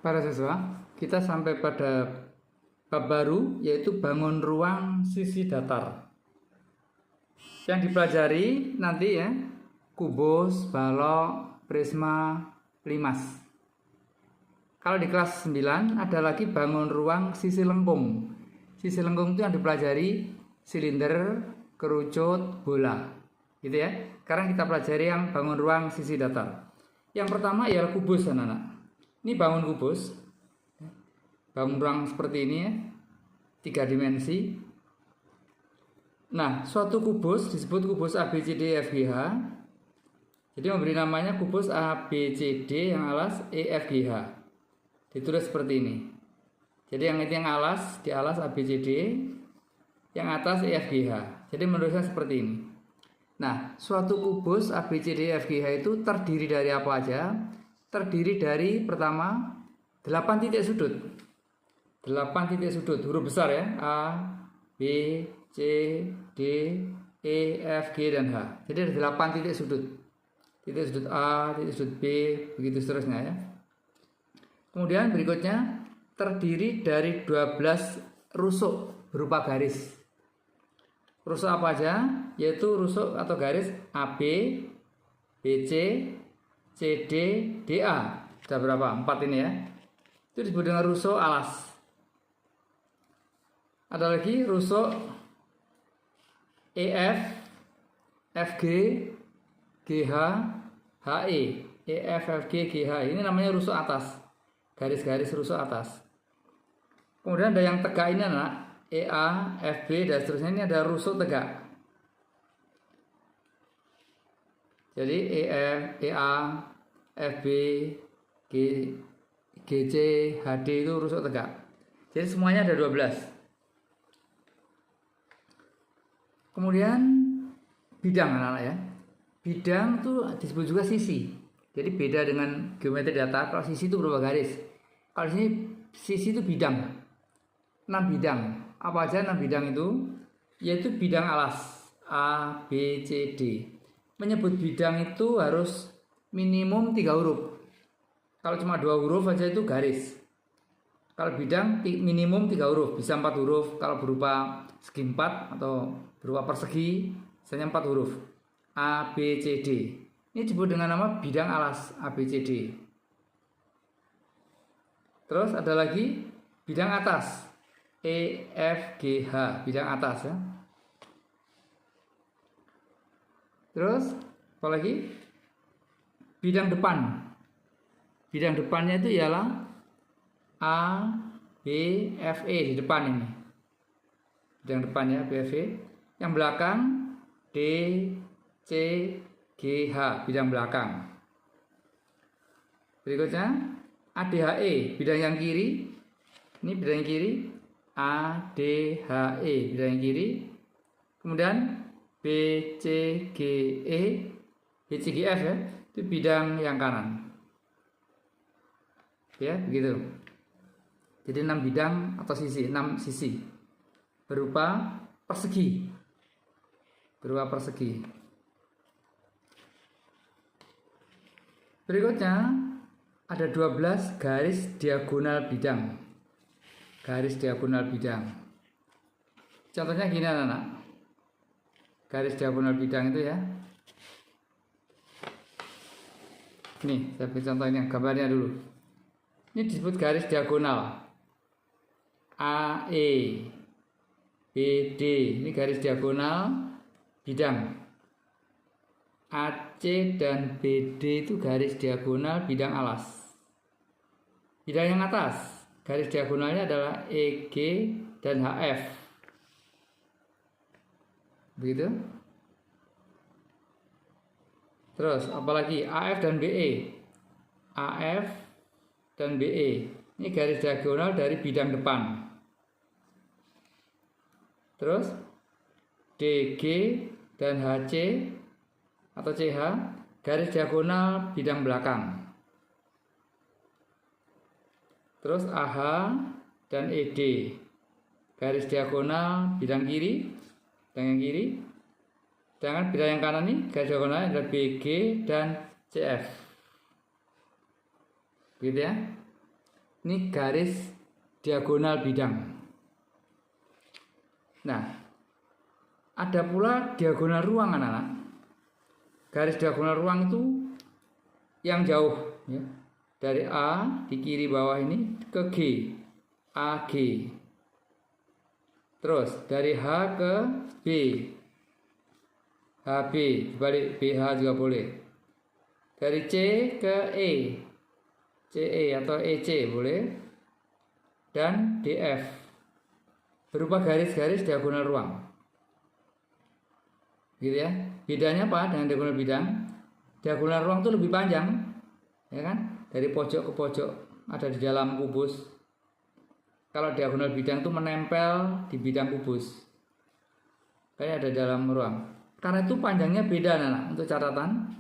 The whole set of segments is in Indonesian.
Para siswa, kita sampai pada bab baru, yaitu bangun ruang sisi datar. Yang dipelajari nanti ya, kubus, balok, prisma, limas. Kalau di kelas 9 ada lagi bangun ruang sisi lengkung. Sisi lengkung itu yang dipelajari silinder, kerucut, bola. Gitu ya. Sekarang kita pelajari yang bangun ruang sisi datar. Yang pertama ialah kubus, anak-anak. Ini bangun kubus, bangun ruang seperti ini ya, 3 dimensi. Nah, suatu kubus disebut kubus ABCD FGH. Jadi memberi namanya kubus ABCD yang alas EFGH. Ditulis seperti ini. Jadi yang itu yang alas, di alas ABCD, yang atas EFGH. Jadi menulisnya seperti ini. Nah, suatu kubus ABCD FGH itu terdiri dari apa aja? Terdiri dari pertama 8 titik sudut. 8 titik sudut huruf besar ya, A, B, C, D, E, F, G dan H. Jadi ada 8 titik sudut. Titik sudut A, titik sudut B, begitu seterusnya ya. Kemudian berikutnya terdiri dari 12 rusuk berupa garis. Rusuk apa aja? Yaitu rusuk atau garis AB, BC, CD, DA. Sudah berapa? 4 ini ya. Itu disebut dengan rusuk alas. Ada lagi rusuk EF, FG, GH, HE. EF, FG, GH. Ini namanya rusuk atas. Garis-garis rusuk atas. Kemudian ada yang tegak ini anak. EA, FB dan seterusnya, ini ada rusuk tegak. Jadi EF, EA, FB, GC, HD itu rusuk tegak. Jadi semuanya ada 12. Kemudian bidang anak-anak ya. Bidang itu disebut juga sisi. Jadi beda dengan geometri datar. Kalau sisi itu berapa garis? Kalau di sini sisi itu bidang. 6 bidang. Apa aja 6 bidang itu? Yaitu bidang alas A, B, C, D. Menyebut bidang itu harus minimum 3 huruf. Kalau cuma 2 huruf aja itu garis. Kalau bidang minimum 3 huruf, bisa 4 huruf. Kalau berupa segi 4 atau berupa persegi, misalnya 4 huruf. A, B, C, D. Ini disebut dengan nama bidang alas A, B, C, D. Terus ada lagi bidang atas E, F, G, H. Bidang atas ya. Terus apa lagi? Bidang depan. Bidang depannya itu ialah A, B, F, E di depan ini. Bidang depannya B, F, E. Yang belakang D, C, G, H. Bidang belakang. Berikutnya ADHE. Bidang yang kiri. Ini bidang yang kiri. ADHE. Bidang yang kiri. Kemudian B, C, G, E. B, C, G, F ya. Itu bidang yang kanan. Ya, begitu. Jadi 6 bidang atau sisi, 6 sisi berupa persegi. Berupa persegi. Berikutnya ada 12 garis diagonal bidang. Garis diagonal bidang. Contohnya gini anak-anak. Garis diagonal bidang itu ya. Nih, saya beri contohnya, gambarnya dulu. Ini disebut garis diagonal. AE, BD, ini garis diagonal bidang. AC dan BD itu garis diagonal bidang alas. Bidang yang atas, garis diagonalnya adalah EG dan HF. Begitu. Terus apalagi AF dan BE. AF dan BE. Ini garis diagonal dari bidang depan. Terus DG dan HC atau CH, garis diagonal bidang belakang. Terus AH dan ED, garis diagonal bidang kiri, bidang yang kiri. Sedangkan bidang yang kanan ini garis diagonal adalah BG dan CF. Begitu ya. Ini garis diagonal bidang. Nah, ada pula diagonal ruang anak-anak. Garis diagonal ruang itu yang jauh ya. Dari A di kiri bawah ini ke G, AG. Terus dari H ke B, HB, balik BH juga boleh. Dari C ke E, CE atau EC boleh. Dan DF berupa garis-garis diagonal ruang. Gitu ya. Bedanya apa dengan diagonal bidang? Diagonal ruang itu lebih panjang, ya kan? Dari pojok ke pojok, ada di dalam kubus. Kalau diagonal bidang itu menempel di bidang kubus, kayak ada dalam ruang. Karena itu panjangnya beda, anak. Untuk catatan,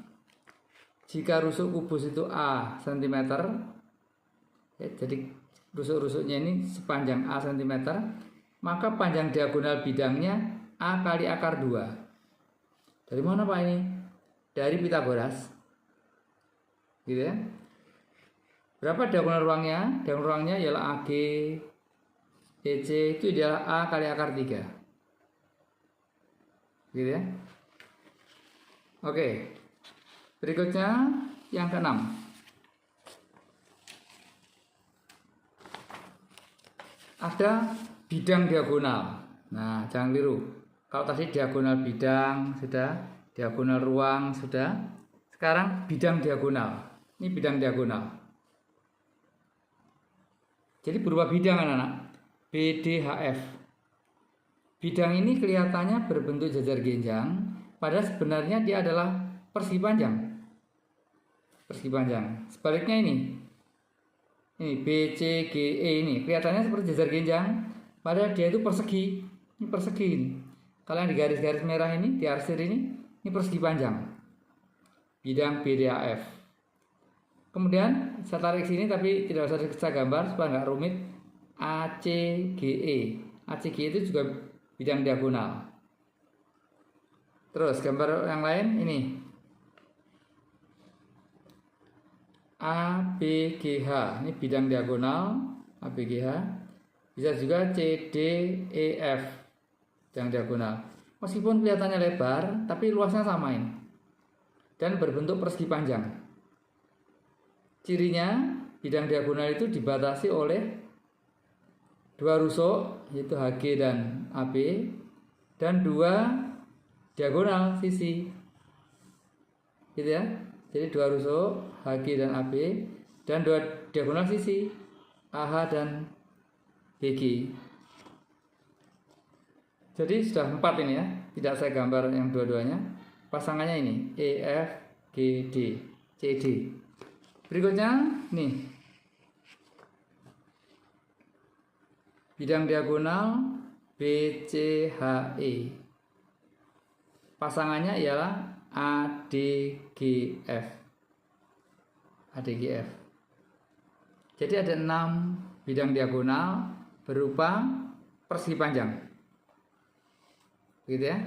jika rusuk kubus itu A cm, ya, jadi rusuk-rusuknya ini sepanjang A cm, maka panjang diagonal bidangnya A kali akar 2. Dari mana Pak ini? Dari Pitagoras. Gitu ya. Berapa diagonal ruangnya? Diagonal ruangnya ialah AG, EC itu adalah A kali akar 3. Gitu ya. Oke. Berikutnya yang ke-6. Ada bidang diagonal. Nah, jangan keliru. Kalau tadi diagonal bidang sudah, diagonal ruang sudah. Sekarang bidang diagonal. Ini bidang diagonal. Jadi berupa bidang anak-anak. BDHF. Bidang ini kelihatannya berbentuk jajar genjang, padahal sebenarnya dia adalah persegi panjang. Persegi panjang. Sebaliknya ini BCGE ini kelihatannya seperti jajar genjang, padahal dia itu persegi. Ini persegi ini. Kalau yang di garis-garis merah ini, di arsir ini persegi panjang. Bidang BDHF. Kemudian saya tarik sini tapi tidak usah saya gambar supaya nggak rumit. ACGE. ACGE itu juga bidang diagonal. Terus gambar yang lain ini. ABGH. Ini bidang diagonal ABGH. Bisa juga CDEF. Bidang diagonal. Meskipun kelihatannya lebar, tapi luasnya sama ini. Dan berbentuk persegi panjang. Cirinya bidang diagonal itu dibatasi oleh dua rusuk, yaitu HG dan AB, dan dua diagonal sisi, gitu ya. Jadi dua rusuk HG dan AB dan dua diagonal sisi AH dan BG. Jadi sudah 4 ini ya, tidak saya gambar yang dua-duanya. Pasangannya ini EF, GD, CD. Berikutnya nih, bidang diagonal BCHE. Pasangannya ialah ADGF. ADGF. Jadi ada 6 bidang diagonal berupa persegi panjang. Gitu ya.